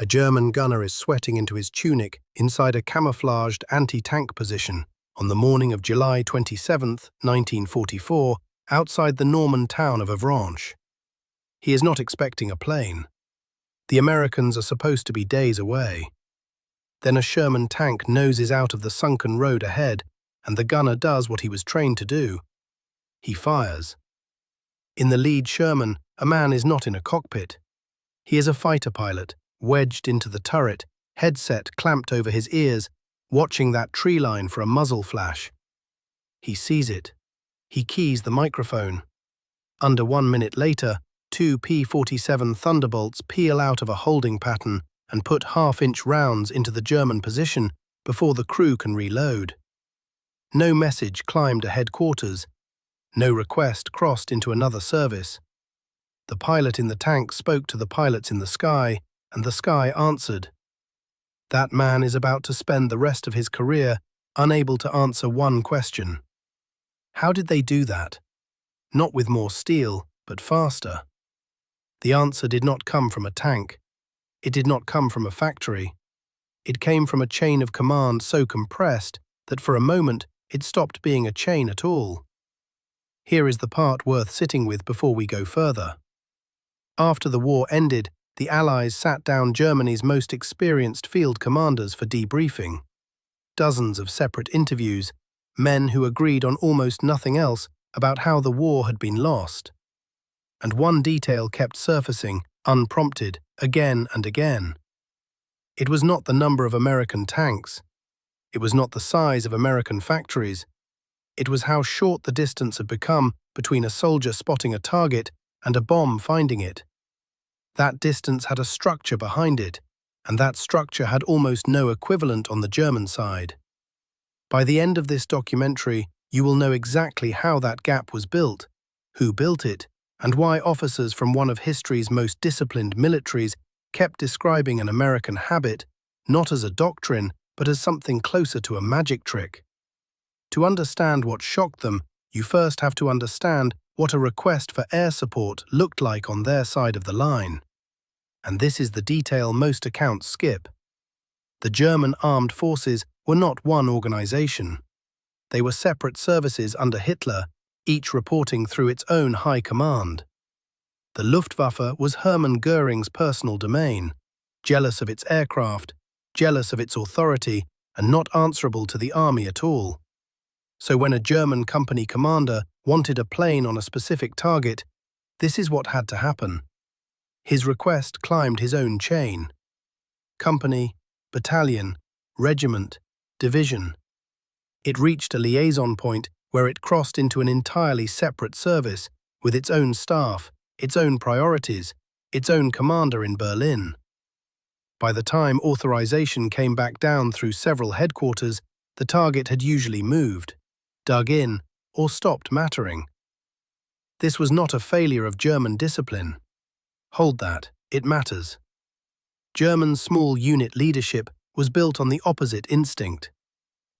A German gunner is sweating into his tunic inside a camouflaged anti-tank position on the morning of July 27, 1944, outside the Norman town of Avranches. He is not expecting a plane. The Americans are supposed to be days away. Then a Sherman tank noses out of the sunken road ahead, and the gunner does what he was trained to do. He fires. In the lead Sherman, a man is not in a cockpit. He is a fighter pilot, wedged into the turret, headset clamped over his ears, watching that tree line for a muzzle flash. He sees it. He keys the microphone. Under 1 minute later, 2 P-47 Thunderbolts peel out of a holding pattern and put half-inch rounds into the German position before the crew can reload. No message climbed to headquarters. No request crossed into another service. The pilot in the tank spoke to the pilots in the sky, and the sky answered. That man is about to spend the rest of his career unable to answer one question. How did they do that? Not with more steel, but faster. The answer did not come from a tank. It did not come from a factory. It came from a chain of command so compressed that for a moment it stopped being a chain at all. Here is the part worth sitting with before we go further. After the war ended, the Allies sat down Germany's most experienced field commanders for debriefing. Dozens of separate interviews, men who agreed on almost nothing else about how the war had been lost. And one detail kept surfacing, unprompted, again and again. It was not the number of American tanks. It was not the size of American factories. It was how short the distance had become between a soldier spotting a target and a bomb finding it. That distance had a structure behind it, and that structure had almost no equivalent on the German side. By the end of this documentary, you will know exactly how that gap was built, who built it, and why officers from one of history's most disciplined militaries kept describing an American habit not as a doctrine, but as something closer to a magic trick. To understand what shocked them, you first have to understand what a request for air support looked like on their side of the line. And this is the detail most accounts skip. The German armed forces were not one organization. They were separate services under Hitler, each reporting through its own high command. The Luftwaffe was Hermann Göring's personal domain, jealous of its aircraft, jealous of its authority, and not answerable to the army at all. So when a German company commander wanted a plane on a specific target, this is what had to happen. His request climbed his own chain. Company, battalion, regiment, division. It reached a liaison point where it crossed into an entirely separate service with its own staff, its own priorities, its own commander in Berlin. By the time authorization came back down through several headquarters, the target had usually moved, dug in, or stopped mattering. This was not a failure of German discipline. Hold that, it matters. German small unit leadership was built on the opposite instinct,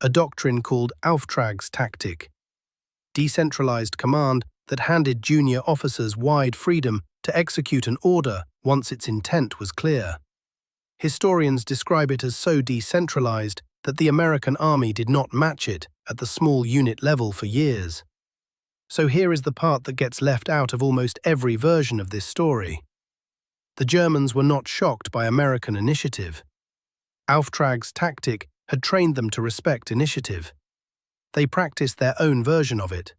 a doctrine called Auftragstaktik, decentralized command that handed junior officers wide freedom to execute an order once its intent was clear. Historians describe it as so decentralized that the American army did not match it at the small unit level for years. So here is the part that gets left out of almost every version of this story. The Germans were not shocked by American initiative. Auftragstaktik had trained them to respect initiative. They practiced their own version of it.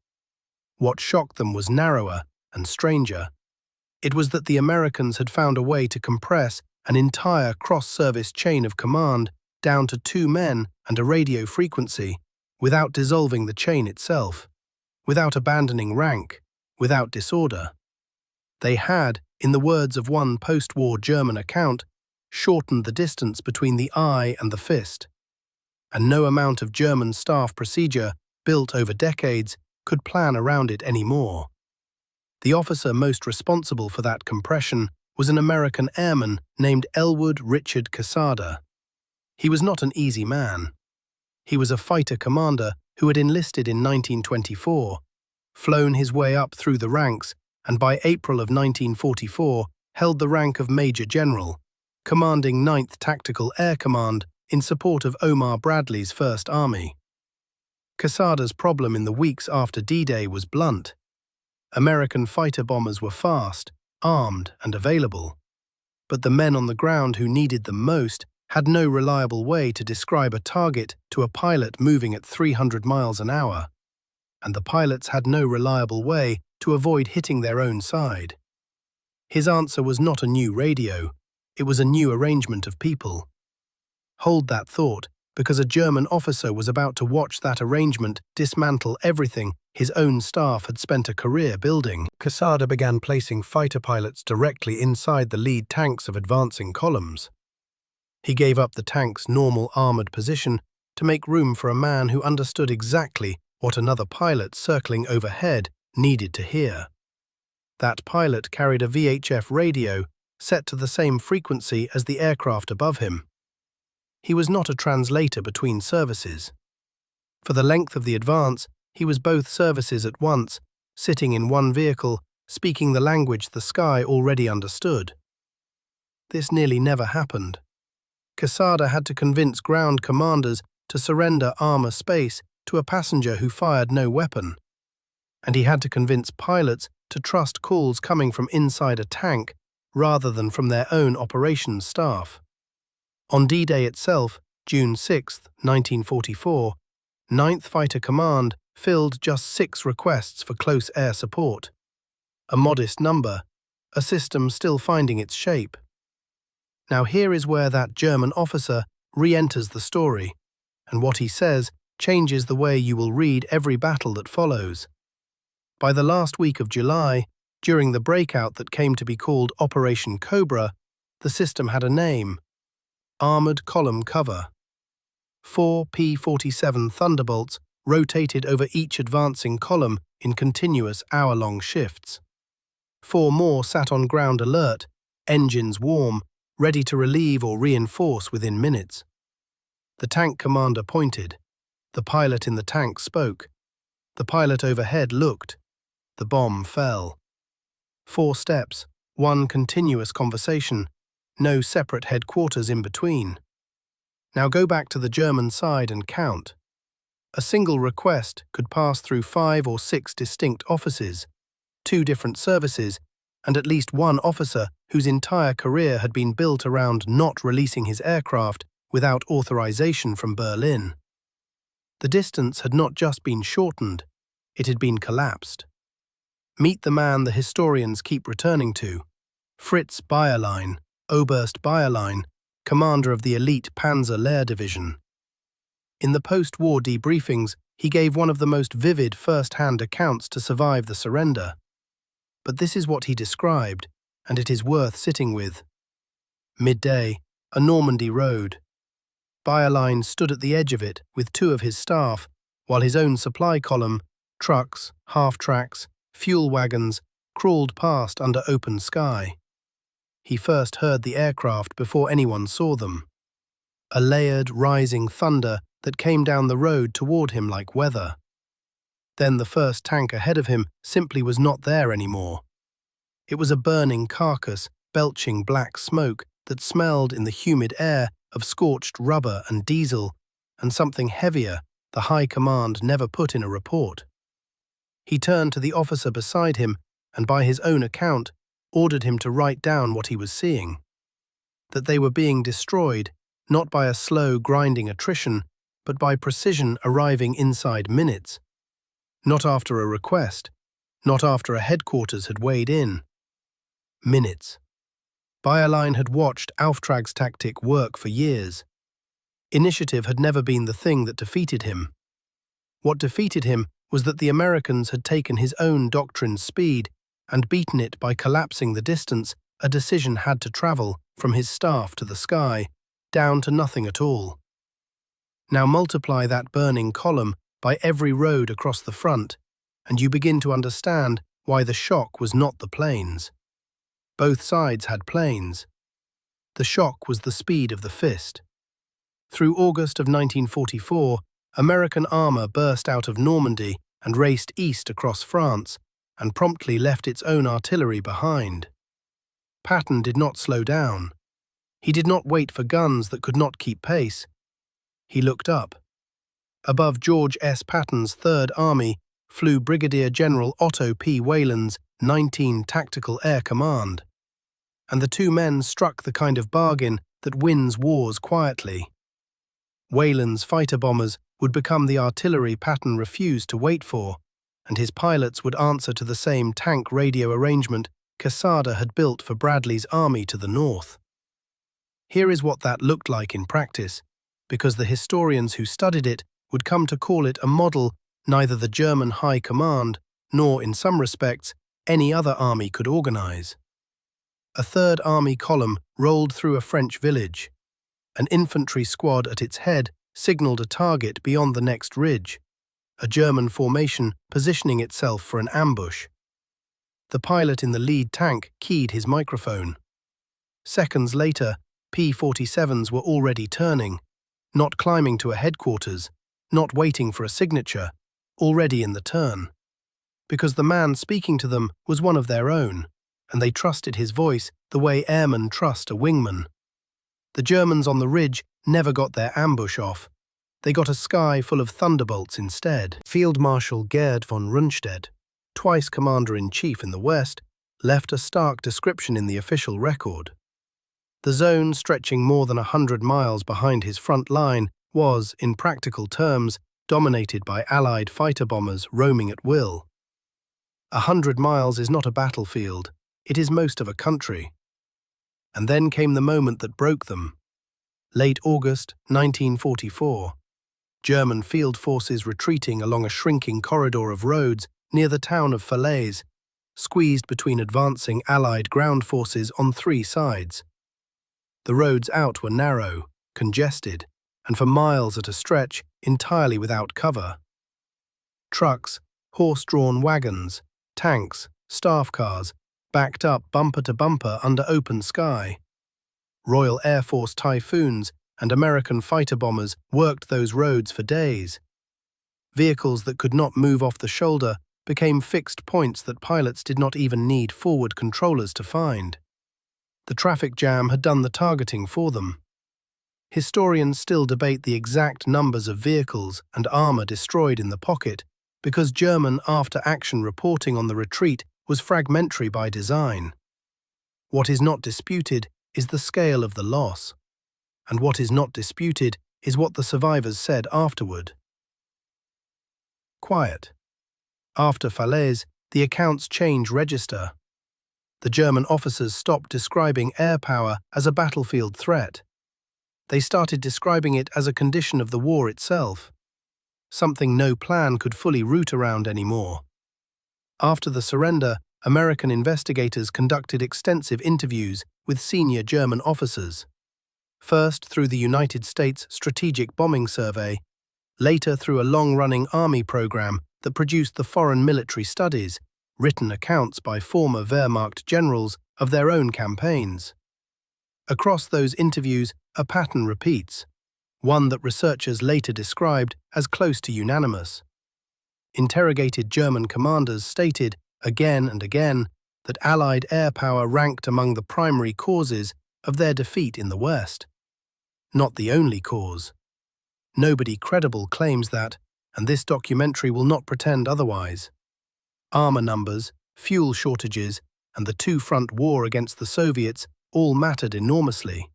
What shocked them was narrower and stranger. It was that the Americans had found a way to compress an entire cross-service chain of command down to 2 men and a radio frequency, without dissolving the chain itself, without abandoning rank, without disorder. They had, in the words of one post-war German account, shortened the distance between the eye and the fist. And no amount of German staff procedure, built over decades, could plan around it anymore. The officer most responsible for that compression was an American airman named Elwood Richard Quesada. He was not an easy man. He was a fighter commander who had enlisted in 1924, flown his way up through the ranks, and by April of 1944 held the rank of Major General, commanding 9th Tactical Air Command in support of Omar Bradley's First Army. Quesada's problem in the weeks after D-Day was blunt. American fighter bombers were fast, armed, and available. But the men on the ground who needed them most had no reliable way to describe a target to a pilot moving at 300 miles an hour, and the pilots had no reliable way to avoid hitting their own side. His answer was not a new radio, it was a new arrangement of people. Hold that thought, because a German officer was about to watch that arrangement dismantle everything his own staff had spent a career building. Quesada began placing fighter pilots directly inside the lead tanks of advancing columns. He gave up the tank's normal armored position to make room for a man who understood exactly what another pilot circling overhead needed to hear. That pilot carried a VHF radio set to the same frequency as the aircraft above him. He was not a translator between services. For the length of the advance, he was both services at once, sitting in one vehicle, speaking the language the sky already understood. This nearly never happened. Quesada had to convince ground commanders to surrender armor space to a passenger who fired no weapon. And he had to convince pilots to trust calls coming from inside a tank rather than from their own operations staff. On D-Day itself, June 6, 1944, 9th Fighter Command filled just 6 requests for close air support. A modest number, a system still finding its shape. Now here is where that German officer re-enters the story, and what he says changes the way you will read every battle that follows. By the last week of July, during the breakout that came to be called Operation Cobra, the system had a name: Armored Column Cover. 4 P-47 Thunderbolts rotated over each advancing column in continuous hour-long shifts. 4 more sat on ground alert, engines warm, ready to relieve or reinforce within minutes. The tank commander pointed. The pilot in the tank spoke. The pilot overhead looked. The bomb fell. 4 steps, 1 continuous conversation, no separate headquarters in between. Now go back to the German side and count. A single request could pass through 5 or 6 distinct offices, 2 different services, and at least 1 officer whose entire career had been built around not releasing his aircraft without authorization from Berlin. The distance had not just been shortened, it had been collapsed. Meet the man the historians keep returning to, Fritz Bayerlein, Oberst Bayerlein, commander of the elite Panzer Lehr Division. In the post-war debriefings, he gave one of the most vivid first-hand accounts to survive the surrender. But this is what he described, and it is worth sitting with. Midday, a Normandy road. Bayerlein stood at the edge of it with 2 of his staff, while his own supply column, trucks, half-tracks, fuel wagons, crawled past under open sky. He first heard the aircraft before anyone saw them. A layered, rising thunder that came down the road toward him like weather. Then the first tank ahead of him simply was not there anymore. It was a burning carcass, belching black smoke that smelled in the humid air of scorched rubber and diesel, and something heavier the High Command never put in a report. He turned to the officer beside him and, by his own account, ordered him to write down what he was seeing. That they were being destroyed, not by a slow, grinding attrition, but by precision arriving inside minutes. Not after a request, not after a headquarters had weighed in. Minutes. Bayerlein had watched Auftragstactic work for years. Initiative had never been the thing that defeated him. What defeated him was that the Americans had taken his own doctrine's speed and beaten it by collapsing the distance a decision had to travel from his staff to the sky, down to nothing at all. Now multiply that burning column by every road across the front, and you begin to understand why the shock was not the planes. Both sides had planes. The shock was the speed of the fist. Through August of 1944, American armor burst out of Normandy and raced east across France, and promptly left its own artillery behind. Patton did not slow down. He did not wait for guns that could not keep pace. He looked up. Above George S. Patton's Third Army flew Brigadier General Otto P. Weyland's 19 Tactical Air Command, and the two men struck the kind of bargain that wins wars quietly. Weyland's fighter bombers would become the artillery Patton refused to wait for, and his pilots would answer to the same tank radio arrangement Quesada had built for Bradley's army to the north. Here is what that looked like in practice, because the historians who studied it would come to call it a model neither the German High Command nor, in some respects, any other army could organize. A Third Army column rolled through a French village. An infantry squad at its head signaled a target beyond the next ridge, a German formation positioning itself for an ambush. The pilot in the lead tank keyed his microphone. Seconds later, P-47s were already turning, not climbing to a headquarters, not waiting for a signature, already in the turn. Because the man speaking to them was one of their own, and they trusted his voice the way airmen trust a wingman. The Germans on the ridge never got their ambush off. They got a sky full of Thunderbolts instead. Field Marshal Gerd von Rundstedt, twice Commander-in-Chief in the West, left a stark description in the official record. The zone stretching more than 100 miles behind his front line was, in practical terms, dominated by Allied fighter bombers roaming at will. 100 miles is not a battlefield, it is most of a country. And then came the moment that broke them. Late August 1944. German field forces retreating along a shrinking corridor of roads near the town of Falaise, squeezed between advancing Allied ground forces on three sides. The roads out were narrow, congested, and for miles at a stretch entirely without cover. Trucks, horse-drawn wagons, tanks, staff cars, backed up bumper to bumper under open sky. Royal Air Force Typhoons and American fighter bombers worked those roads for days. Vehicles that could not move off the shoulder became fixed points that pilots did not even need forward controllers to find. The traffic jam had done the targeting for them. Historians still debate the exact numbers of vehicles and armor destroyed in the pocket because German after-action reporting on the retreat was fragmentary by design. What is not disputed is the scale of the loss, and what is not disputed is what the survivors said afterward. Quiet. After Falaise, the accounts change register. The German officers stopped describing air power as a battlefield threat. They started describing it as a condition of the war itself, something no plan could fully root around anymore. After the surrender, American investigators conducted extensive interviews with senior German officers, first through the United States Strategic Bombing Survey, later through a long-running Army program that produced the Foreign Military Studies, written accounts by former Wehrmacht generals of their own campaigns. Across those interviews, a pattern repeats, one that researchers later described as close to unanimous. Interrogated German commanders stated, again and again, that Allied air power ranked among the primary causes of their defeat in the West. Not the only cause. Nobody credible claims that, and this documentary will not pretend otherwise. Armor numbers, fuel shortages, and the two-front war against the Soviets all mattered enormously.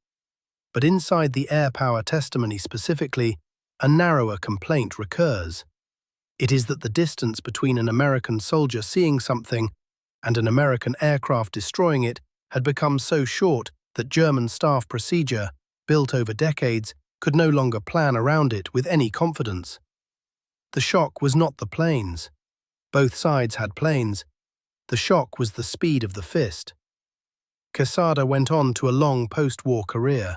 But inside the air power testimony specifically, a narrower complaint recurs. It is that the distance between an American soldier seeing something and an American aircraft destroying it had become so short that German staff procedure, built over decades, could no longer plan around it with any confidence. The shock was not the planes. Both sides had planes. The shock was the speed of the fist. Quesada went on to a long post-war career.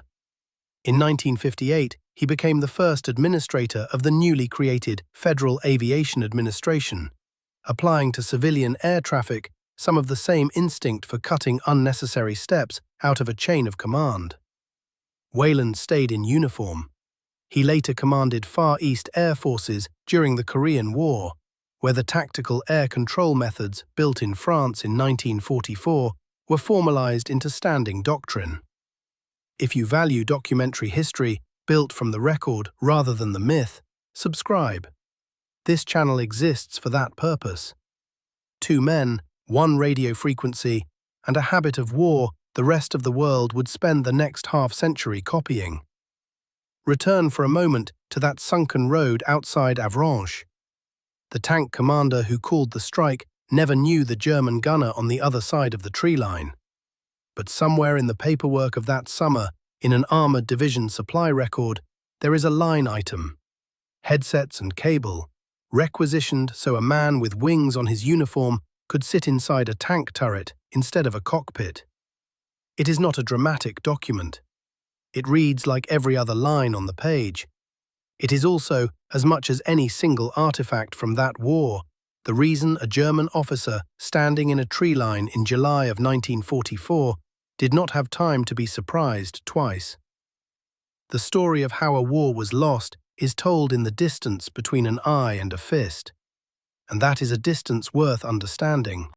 In 1958, he became the first administrator of the newly created Federal Aviation Administration, applying to civilian air traffic some of the same instinct for cutting unnecessary steps out of a chain of command. Weyland stayed in uniform. He later commanded Far East Air Forces during the Korean War, where the tactical air control methods built in France in 1944 were formalized into standing doctrine. If you value documentary history built from the record rather than the myth, subscribe. This channel exists for that purpose. Two men, one radio frequency, and a habit of war the rest of the world would spend the next half-century copying. Return for a moment to that sunken road outside Avranches. The tank commander who called the strike never knew the German gunner on the other side of the tree line. But somewhere in the paperwork of that summer, in an armored division supply record, there is a line item. Headsets and cable, requisitioned so a man with wings on his uniform could sit inside a tank turret instead of a cockpit. It is not a dramatic document. It reads like every other line on the page. It is also, as much as any single artifact from that war, the reason a German officer standing in a tree line in July of 1944 did not have time to be surprised twice. The story of how a war was lost is told in the distance between an eye and a fist, and that is a distance worth understanding.